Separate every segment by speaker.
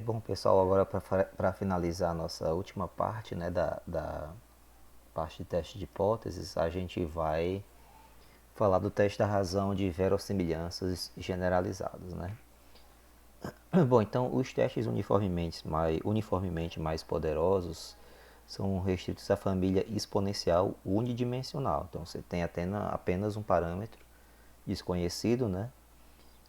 Speaker 1: Bom, pessoal, agora para finalizar a nossa última parte, né, da parte de teste de hipóteses, a gente vai falar do teste da razão de verossimilhanças generalizadas, né? Bom, então os testes uniformemente mais poderosos são restritos à família exponencial unidimensional. Então você tem apenas um parâmetro desconhecido, né?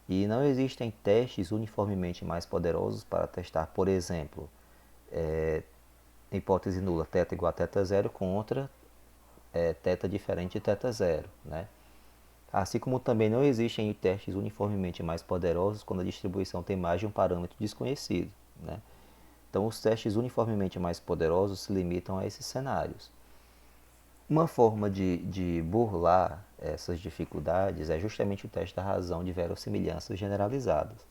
Speaker 1: E não existem testes uniformemente mais poderosos para testar, por exemplo, hipótese nula, θ igual a θ zero contra θ diferente de θ zero, né? Assim como também não existem testes uniformemente mais poderosos quando a distribuição tem mais de um parâmetro desconhecido, né? Então, os testes uniformemente mais poderosos se limitam a esses cenários. Uma forma de burlar essas dificuldades é justamente o teste da razão de verossimilhanças generalizadas,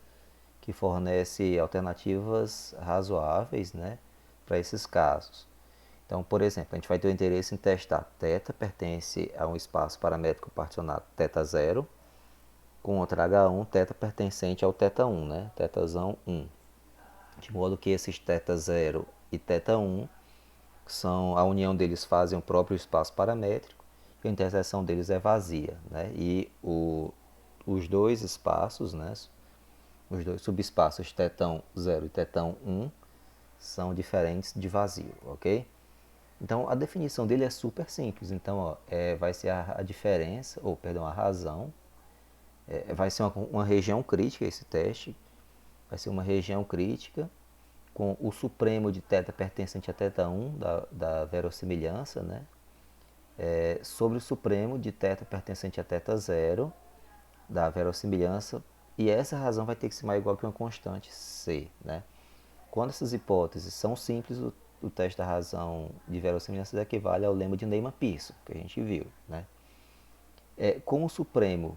Speaker 1: que fornece alternativas razoáveis, né, para esses casos. Então, por exemplo, a gente vai ter o interesse em testar θ pertence a um espaço paramétrico particionado θ zero contra H1 θ pertencente ao θ1, né, θzão 1. De modo que esses θ zero e θ1 são a união deles fazem o próprio espaço paramétrico e a interseção deles é vazia, né? E os dois espaços, né, os dois subespaços θ 0 e θ 1 são diferentes de vazio, ok? Então a definição dele é super simples. Então ó, vai ser a diferença, ou perdão, a razão, vai ser uma região crítica esse teste, vai ser uma região crítica com o supremo de θ pertencente a θ1 da verossimilhança, né? Sobre o supremo de θ pertencente a θ zero da verossimilhança, e essa razão vai ter que ser maior ou igual que uma constante c, né? Quando essas hipóteses são simples, o teste da razão de verossimilhança equivale ao lema de Neyman-Pearson, que a gente viu, né? Com o supremo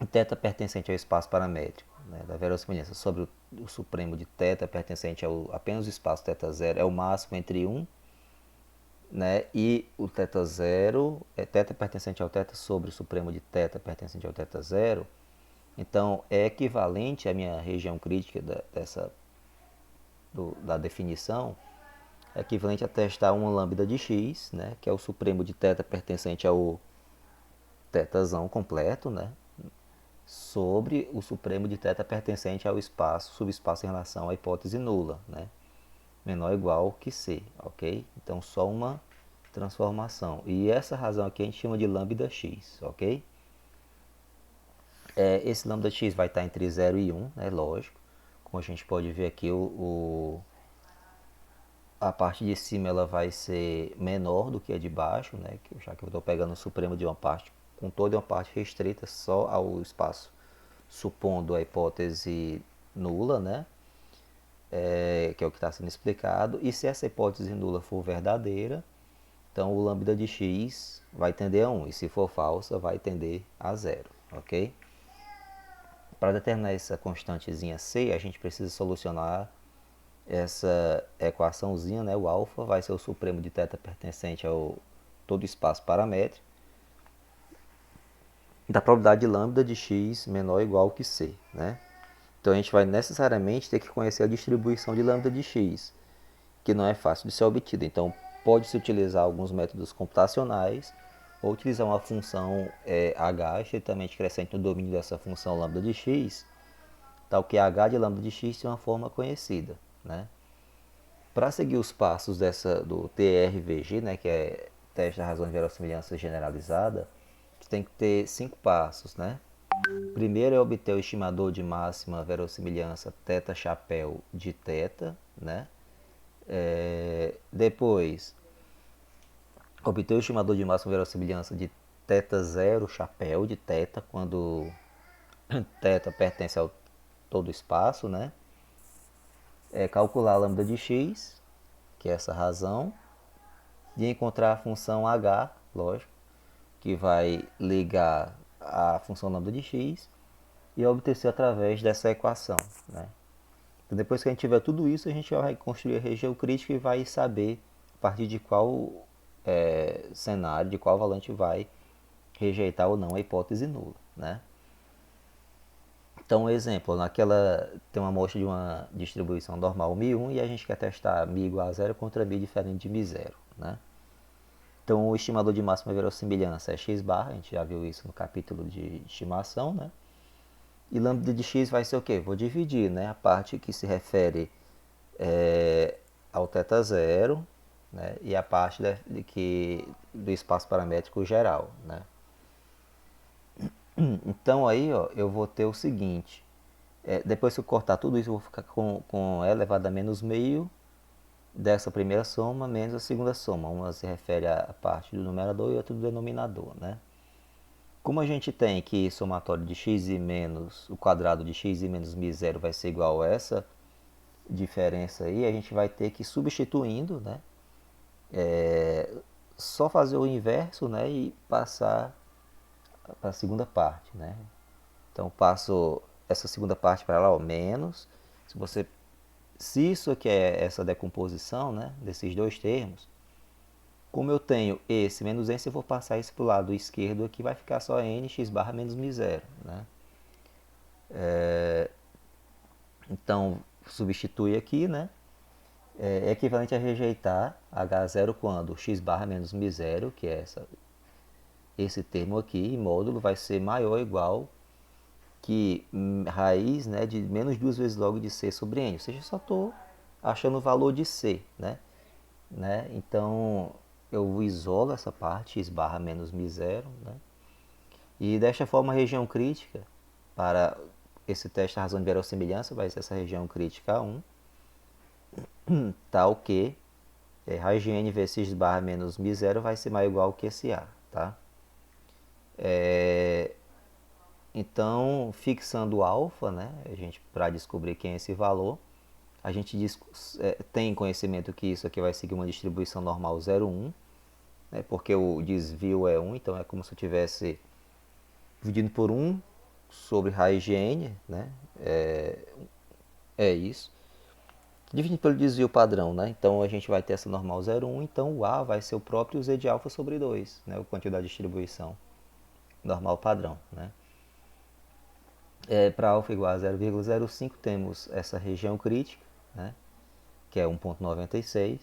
Speaker 1: θ pertencente ao espaço paramétrico, né, da verossimilhança sobre o supremo de θ pertencente ao apenas o espaço θ zero é o máximo entre 1, né, e o θ zero é θ pertencente ao θ sobre o supremo de θ pertencente ao θ zero, então é equivalente à minha região crítica da definição, é equivalente a testar uma lambda de x, né, que é o supremo de θ pertencente ao θzão completo, né, sobre o supremo de θ pertencente ao espaço, subespaço em relação à hipótese nula, né, menor ou igual que c, ok? Então só uma transformação. E essa razão aqui a gente chama de lambda x, ok? Esse lambda x vai estar entre 0 e 1, né, lógico. Como a gente pode ver aqui, a parte de cima ela vai ser menor do que a de baixo, né, já que eu estou pegando o supremo de uma parte com toda uma parte restrita só ao espaço, supondo a hipótese nula, né, que é o que está sendo explicado. E se essa hipótese nula for verdadeira, então o lambda de x vai tender a 1, e se for falsa, vai tender a 0, ok? Para determinar essa constantezinha c, a gente precisa solucionar essa equaçãozinha, né? O alfa vai ser o supremo de θ pertencente ao todo espaço paramétrico da probabilidade de lambda de x menor ou igual que c, né? Então a gente vai necessariamente ter que conhecer a distribuição de lambda de x, que não é fácil de ser obtida. Então pode-se utilizar alguns métodos computacionais ou utilizar uma função h estritamente crescente no domínio dessa função lambda de x, tal que h de lambda de x tem uma forma conhecida, né? Para seguir os passos do TRVG, né, que é teste da razão de verossimilhança generalizada, você tem que ter 5 passos, né? Primeiro é obter o estimador de máxima verossimilhança θ chapéu de θ, né? Depois, obter o estimador de máxima verossimilhança de θ zero chapéu de θ, quando θ pertence ao todo espaço, né? Calcular a lambda de x, que é essa razão, de encontrar a função h, lógico, que vai ligar a função lambda de x e obter através dessa equação, né? Então, depois que a gente tiver tudo isso, a gente vai construir a região crítica e vai saber a partir de qual cenário, de qual valente vai rejeitar ou não a hipótese nula, né? Então, um exemplo, naquela tem uma amostra de uma distribuição normal μ1 e a gente quer testar μ igual a zero contra μ diferente de μ0, né? Então, o estimador de máxima verossimilhança é x barra, a gente já viu isso no capítulo de estimação, né? E lambda de x vai ser o quê? Vou dividir, né, a parte que se refere ao θ zero, né, e a parte do espaço paramétrico geral, né? Então aí, ó, eu vou ter o seguinte, depois que eu cortar tudo isso, eu vou ficar com e elevado a menos meio dessa primeira soma menos a segunda soma. Uma se refere à parte do numerador e outra do denominador, né? Como a gente tem que somatório de x e menos o quadrado de x e menos μ0 vai ser igual a essa diferença aí, a gente vai ter que ir substituindo, né? Só fazer o inverso, né? E passar para a segunda parte, né? Então passo essa segunda parte para lá, ó, menos. Se isso aqui é essa decomposição, né, desses dois termos, como eu tenho esse menos esse, eu vou passar isso para o lado esquerdo aqui, vai ficar só n x barra menos μ0, né? Então, substitui aqui, né? É equivalente a rejeitar h0 quando x barra menos μ0, que é esse termo aqui, em módulo, vai ser maior ou igual que raiz, né, de menos duas vezes log de c sobre n. Ou seja, eu só estou achando o valor de c, né? Então, eu isolo essa parte, x barra menos μ0, né? E desta forma, a região crítica para esse teste da razão de verossimilhança vai ser essa região crítica 1, tal que raiz de n vezes x barra menos μ0 vai ser maior ou igual que esse a, tá? Então, fixando o alfa, né, a gente, para descobrir quem é esse valor, a gente tem conhecimento que isso aqui vai seguir uma distribuição normal 0, 1, né, porque o desvio é 1, então é como se eu estivesse dividindo por 1 sobre raiz de n, né, é isso, dividindo pelo desvio padrão, né, então a gente vai ter essa normal 0, 1, então o a vai ser o próprio z de alfa sobre 2, né, o quantidade de distribuição normal padrão, né. Para alfa igual a 0,05 temos essa região crítica, né, que é 1,96,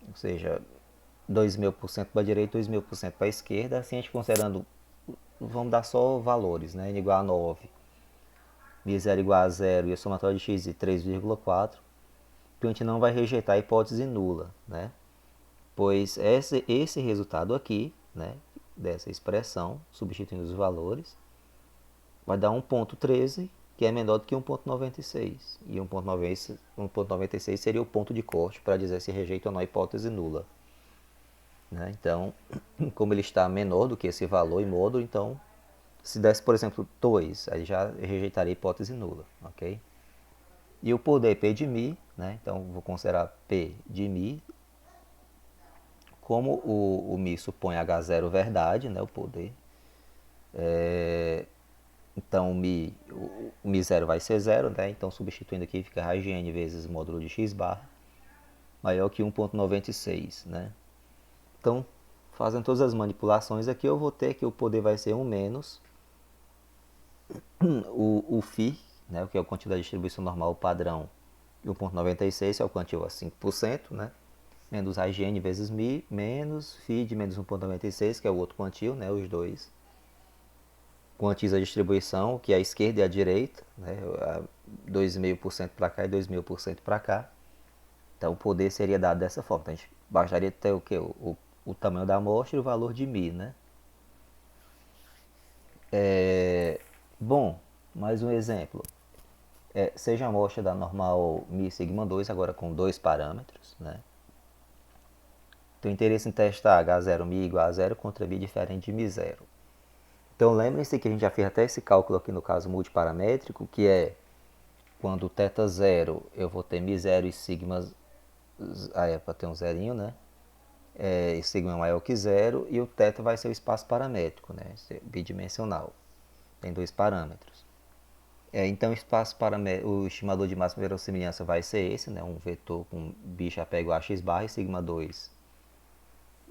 Speaker 1: ou seja, 2.000% para a direita e 2.000% para a esquerda. Assim a gente considerando, vamos dar só valores, né, n igual a 9, μ0 igual a 0 e a somatória de x de 3,4, então a gente não vai rejeitar a hipótese nula, né, pois esse resultado aqui, né, dessa expressão, substituindo os valores, vai dar 1,13, que é menor do que 1,96. E 1,96 seria o ponto de corte para dizer se rejeita ou não a hipótese nula, né? Então, como ele está menor do que esse valor em módulo, então, se desse, por exemplo, 2, aí já rejeitaria a hipótese nula, ok? E o poder P de μ, né? Então, vou considerar P de μ, como o μ supõe H0 verdade, né? O poder. Então, o μ0 vai ser 0, né? Então, substituindo aqui, fica raiz de n vezes módulo de x barra, maior que 1,96, né? Então, fazendo todas as manipulações aqui, eu vou ter que o poder vai ser 1 menos o φ, né? Que é o quantidade de distribuição normal padrão, e 1,96 é o quantil a 5%, né? Menos raiz de n vezes μ, menos φ de menos 1,96, que é o outro quantil, né? Os dois quantiza a distribuição, que é a esquerda e a direita, né? 2,5% para cá e 2.000% para cá. Então o poder seria dado dessa forma. Então, a gente bastaria ter o que? O tamanho da amostra e o valor de μ, né? Bom, mais um exemplo. Seja a amostra da normal μ sigma 2, agora com dois parâmetros, né? Tenho interesse em testar H0 μ igual a 0 contra μ diferente de μ0. Então lembrem-se que a gente já fez até esse cálculo aqui no caso multiparamétrico, que é quando θ 0 eu vou ter μ0 e sigma, aí é para ter um zerinho, né? E sigma é maior que zero, e o θ vai ser o espaço paramétrico, né? Bidimensional, tem dois parâmetros. Então o estimador de máxima verossimilhança vai ser esse, né? Um vetor com bicho apego a x barra e sigma 2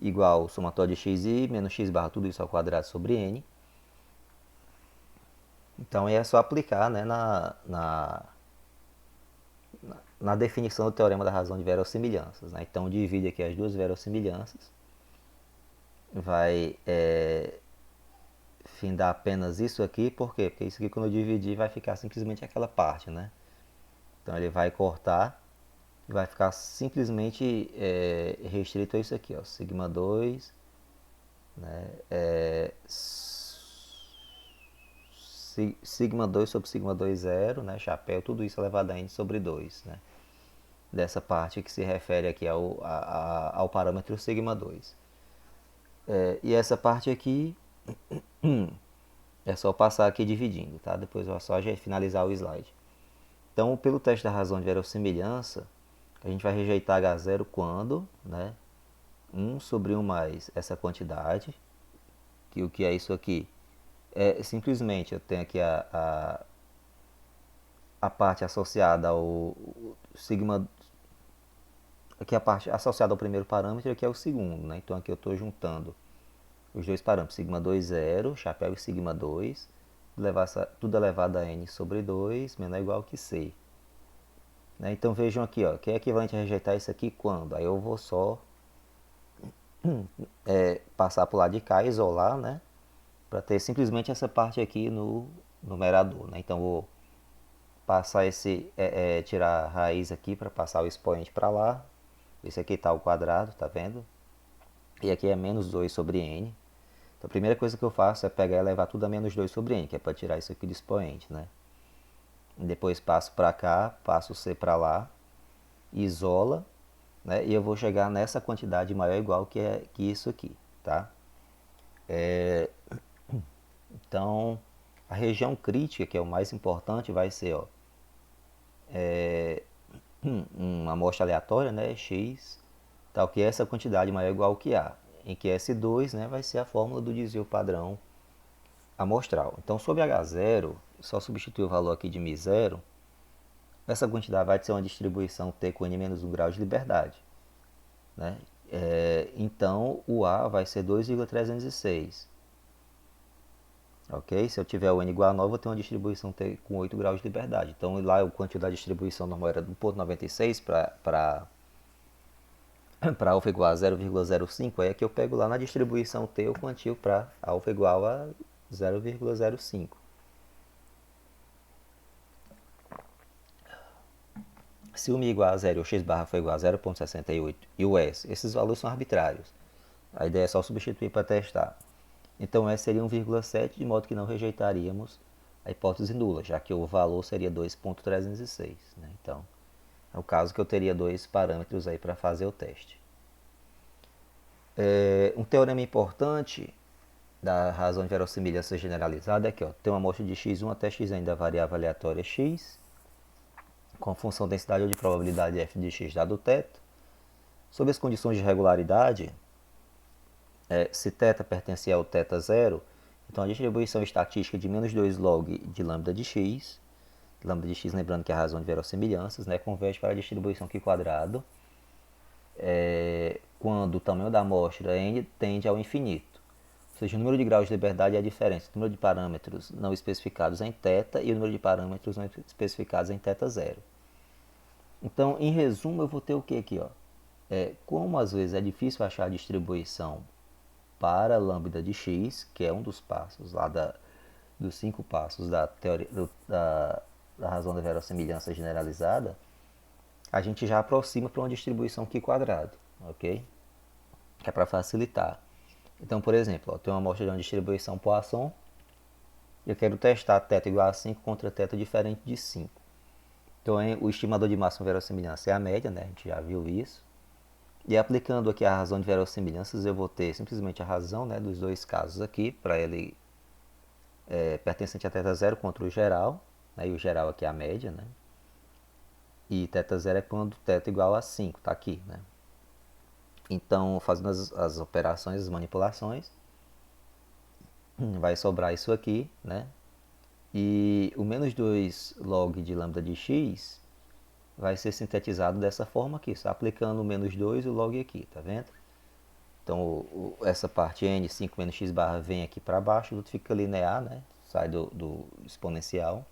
Speaker 1: igual somatório de xi menos x barra, tudo isso ao quadrado sobre n. Então é só aplicar, né, na definição do teorema da razão de verossimilhanças, né? Então divide aqui as duas verossimilhanças, vai findar apenas isso aqui, por quê? Porque isso aqui quando eu dividir vai ficar simplesmente aquela parte, né? Então ele vai cortar e vai ficar simplesmente restrito a isso aqui, ó, sigma 2, né? Sigma 2 sobre sigma 2 zero, né? Chapéu, tudo isso elevado a n sobre 2, né? Dessa parte que se refere aqui ao parâmetro sigma 2. E essa parte aqui é só passar aqui dividindo, tá? Depois é só finalizar o slide. Então, pelo teste da razão de verossimilhança, a gente vai rejeitar H0 quando, né? 1 sobre 1 mais essa quantidade, que o que é isso aqui? É simplesmente, eu tenho aqui a parte associada ao sigma, aqui a parte associada ao primeiro parâmetro, que é o segundo, né? Então aqui eu estou juntando os dois parâmetros, sigma 2, 0, chapéu e sigma 2, tudo elevado a n sobre 2, menor ou igual que c. Né? Então vejam aqui, ó, que é equivalente a rejeitar isso aqui quando? Aí eu vou só passar para o lado de cá, isolar, né? Para ter simplesmente essa parte aqui no numerador, né? Então vou passar tirar a raiz aqui para passar o expoente para lá. Esse aqui está ao quadrado, tá vendo? E aqui é menos 2 sobre n. Então a primeira coisa que eu faço é pegar e levar tudo a menos 2 sobre n, que é para tirar isso aqui do expoente, né? Depois passo para cá, passo o c para lá, isola, né? E eu vou chegar nessa quantidade maior ou igual que isso aqui, tá? Então, a região crítica, que é o mais importante, vai ser, ó, uma amostra aleatória, né, x, tal que essa quantidade maior ou igual que a, em que S2, né, vai ser a fórmula do desvio padrão amostral. Então, sobre H0, só substituir o valor aqui de μ0, essa quantidade vai ser uma distribuição T com n menos 1 grau de liberdade, né? Então, o A vai ser 2,306. Ok? Se eu tiver o n igual a 9, eu vou ter uma distribuição T com 8 graus de liberdade. Então, lá o quantidade da distribuição normal era 1,96 para alfa igual a 0,05. Aí é que eu pego lá na distribuição T o quantio para alfa igual a 0,05. Se o μ igual a 0 e o x barra for igual a 0,68 e o s, esses valores são arbitrários. A ideia é só substituir para testar. Então S seria 1,7, de modo que não rejeitaríamos a hipótese nula, já que o valor seria 2,306. Né? Então, é o caso que eu teria dois parâmetros aí para fazer o teste. Um teorema importante da razão de verossimilhança generalizada é que tem uma amostra de x1 até xn da variável aleatória x, com a função densidade ou de probabilidade f de x dado o θ. Sob as condições de regularidade, se θ pertencer ao θ0, então a distribuição estatística de menos 2 log de lambda de x, lembrando que é a razão de verossimilhanças, né, converge para a distribuição Q quadrado, quando o tamanho da amostra n tende ao infinito. Ou seja, o número de graus de liberdade é a diferença do número de parâmetros não especificados em θ e o número de parâmetros não especificados em θ0. Então, em resumo, eu vou ter o que aqui? Ó? Como às vezes é difícil achar a distribuição para lambda de x, que é um dos passos lá dos 5 passos da teoria da razão da verossimilhança generalizada, a gente já aproxima para uma distribuição Q quadrado, ok? Que é para facilitar. Então, por exemplo, tem uma amostra de uma distribuição Poisson, eu quero testar θ igual a 5 contra θ diferente de 5. Então, o estimador de máxima verossimilhança é a média, né? A gente já viu isso. E aplicando aqui a razão de verossimilhanças, eu vou ter simplesmente a razão, né, dos dois casos aqui, para ele pertencente a θ0 contra o geral, né, e o geral aqui é a média, né? E θ0 é quando θ igual a 5, está aqui, né? Então, fazendo as operações, as manipulações, vai sobrar isso aqui, né? E o menos 2 log de lambda de x vai ser sintetizado dessa forma aqui, só aplicando o menos 2 e o log aqui, tá vendo? Então, essa parte n, 5 menos x barra, vem aqui para baixo, tudo fica linear, né? sai do exponencial.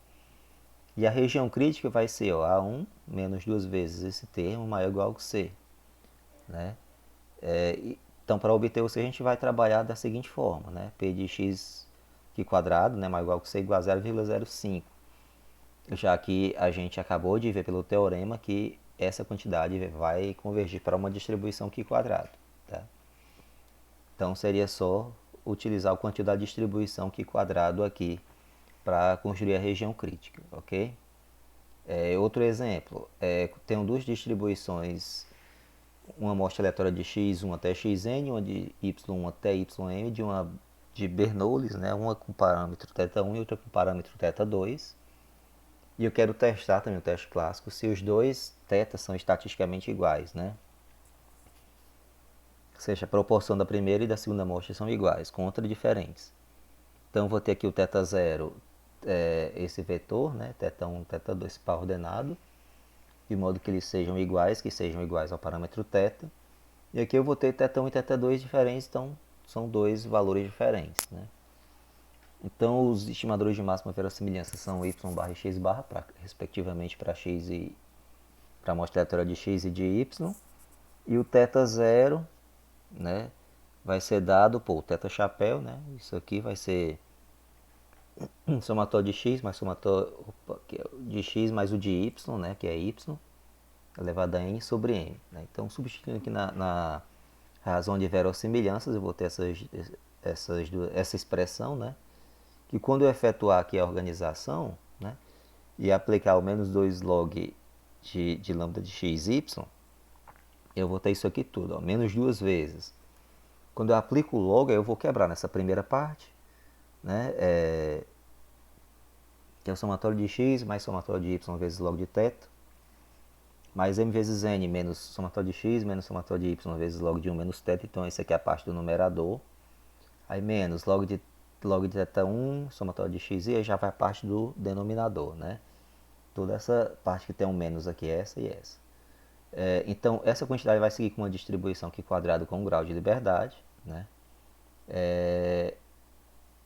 Speaker 1: E a região crítica vai ser ó, A1 menos duas vezes esse termo maior ou igual que C. Né? Então, para obter o C, a gente vai trabalhar da seguinte forma. Né? P de x que quadrado, né, maior ou igual que C, igual a 0,05. Já que a gente acabou de ver pelo teorema que essa quantidade vai convergir para uma distribuição Q quadrado. Tá? Então, seria só utilizar a quantidade de distribuição Q quadrado aqui para construir a região crítica, ok? Outro exemplo, tenho duas distribuições, uma amostra aleatória de x1 até xn, uma de y1 até ym, de Bernoulli, né? Uma com parâmetro θ1 e outra com parâmetro θ2. E eu quero testar também o teste clássico se os dois θ são estatisticamente iguais, né? Ou seja, a proporção da primeira e da segunda amostra são iguais, contra diferentes. Então, vou ter aqui o θ0, esse vetor, né? θ1, θ2 par ordenado, de modo que eles sejam iguais, ao parâmetro θ. E aqui eu vou ter θ1 e θ2 diferentes, então são dois valores diferentes, né? Então, os estimadores de máxima verossimilhança são y barra e x barra, respectivamente para x e para a amostra aleatória de x e de y. E o θ0, né, vai ser dado por θ chapéu, né? Isso aqui vai ser somatório de x mais somatório de x mais o de y, né, que é y, elevado a n sobre m. Né? Então, substituindo aqui na razão de verossimilhanças, eu vou ter essa expressão, né, que quando eu efetuar aqui a organização, né, e aplicar o menos 2 log de lambda de x, y, eu vou ter isso aqui tudo, ó, menos duas vezes. Quando eu aplico o log, eu vou quebrar nessa primeira parte, né, que é o somatório de x mais somatório de y vezes log de θ, mais m vezes n menos somatório de x menos somatório de y vezes log de 1 menos θ. Então, esse aqui é a parte do numerador. Aí, menos log de θ1, somatório de x, e aí já vai a parte do denominador, né? Toda essa parte que tem um menos aqui, essa e essa. Então, essa quantidade vai seguir com uma distribuição aqui quadrado com um grau de liberdade, né?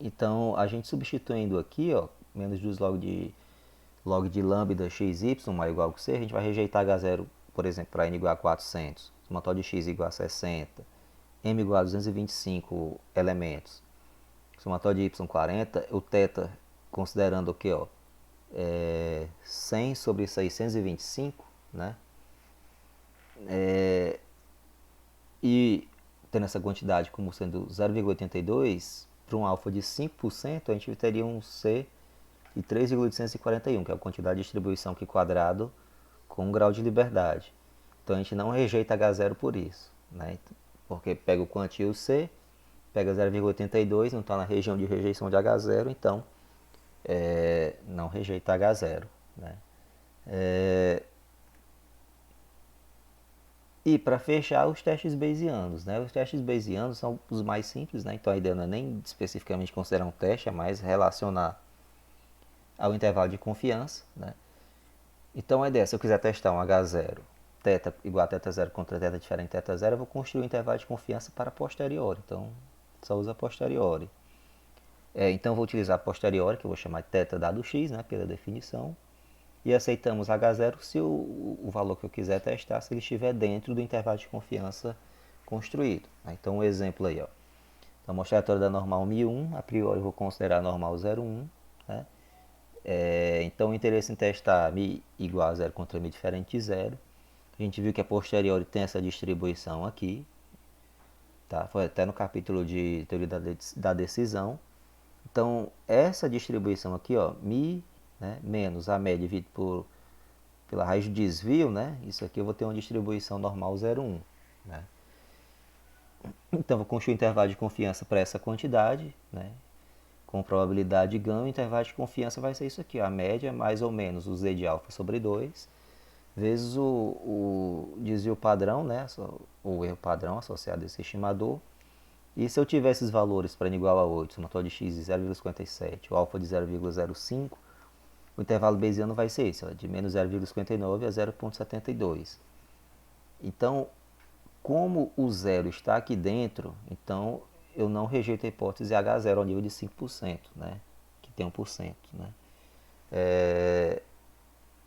Speaker 1: Então, a gente substituindo aqui, ó, menos 2 log de lambda xy maior ou igual que c, a gente vai rejeitar h0, por exemplo, para n igual a 400, somatório de x igual a 60, m igual a 225 elementos, somatório de y 40, o θ considerando o que, ó, 100 sobre 625, né? E tendo essa quantidade como sendo 0,82, para um alfa de 5%, a gente teria um C de 3,841, que é a quantidade de distribuição Q quadrado com um grau de liberdade. Então, a gente não rejeita H0 por isso, né? Porque pega o quantio C, pega 0,82, não está na região de rejeição de H0, então não rejeita H0, né? E para fechar, os testes bayesianos, né? Os testes bayesianos são os mais simples, né? Então a ideia não é nem especificamente considerar um teste, é mais relacionar ao intervalo de confiança, né? Então a ideia, se eu quiser testar um H0, θ igual a θ0 contra θ diferente de θ0, eu vou construir um intervalo de confiança para posteriori. Então, só usa posteriori. Então eu vou utilizar a posteriori, que eu vou chamar de θ dado x, né? Pela definição. E aceitamos H0 se o valor que eu quiser testar, se ele estiver dentro do intervalo de confiança construído. Então, um exemplo aí, ó. A amostra aleatória da normal μ1, a priori eu vou considerar a normal 0,1. Né? Então, o interesse em testar μ igual a 0 contra μ diferente de 0. A gente viu que a posteriori tem essa distribuição aqui. Tá? Foi até no capítulo de teoria da decisão. Então, essa distribuição aqui, ó, μ, né, menos a média dividido pela raiz do desvio, né? Isso aqui eu vou ter uma distribuição normal 0,1. Né? Então, vou construir um intervalo de confiança para essa quantidade, né? Com probabilidade de ganho, o intervalo de confiança vai ser isso aqui, ó, a média mais ou menos o z de alfa sobre 2, vezes o desvio padrão, né? O erro padrão associado a esse estimador. E se eu tiver esses valores para n igual a 8, somatório de x de 0,57, o alfa de 0,05, o intervalo bayesiano vai ser esse, ó, de menos 0,59 a 0,72. Então, como o zero está aqui dentro, então eu não rejeito a hipótese H0 ao nível de 5%, né? Que 31%, né?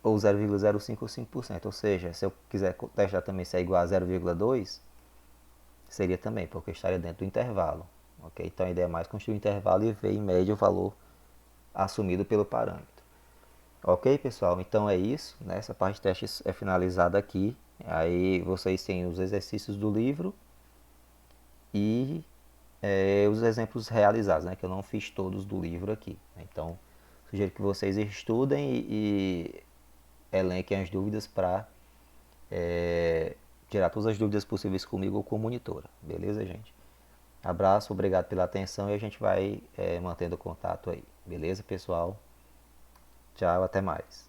Speaker 1: Ou 0,055%, ou seja, se eu quiser testar também se é igual a 0,2, seria também, porque estaria dentro do intervalo. Ok? Então a ideia é mais construir o intervalo e ver em média o valor assumido pelo parâmetro. Ok, pessoal? Então é isso, né? Essa parte de testes é finalizada aqui. Aí vocês têm os exercícios do livro e os exemplos realizados, né? Que eu não fiz todos do livro aqui. Então, sugiro que vocês estudem e elenquem as dúvidas para tirar todas as dúvidas possíveis comigo ou com a monitora. Beleza, gente? Abraço, obrigado pela atenção e a gente vai mantendo contato aí. Beleza, pessoal? Tchau, até mais.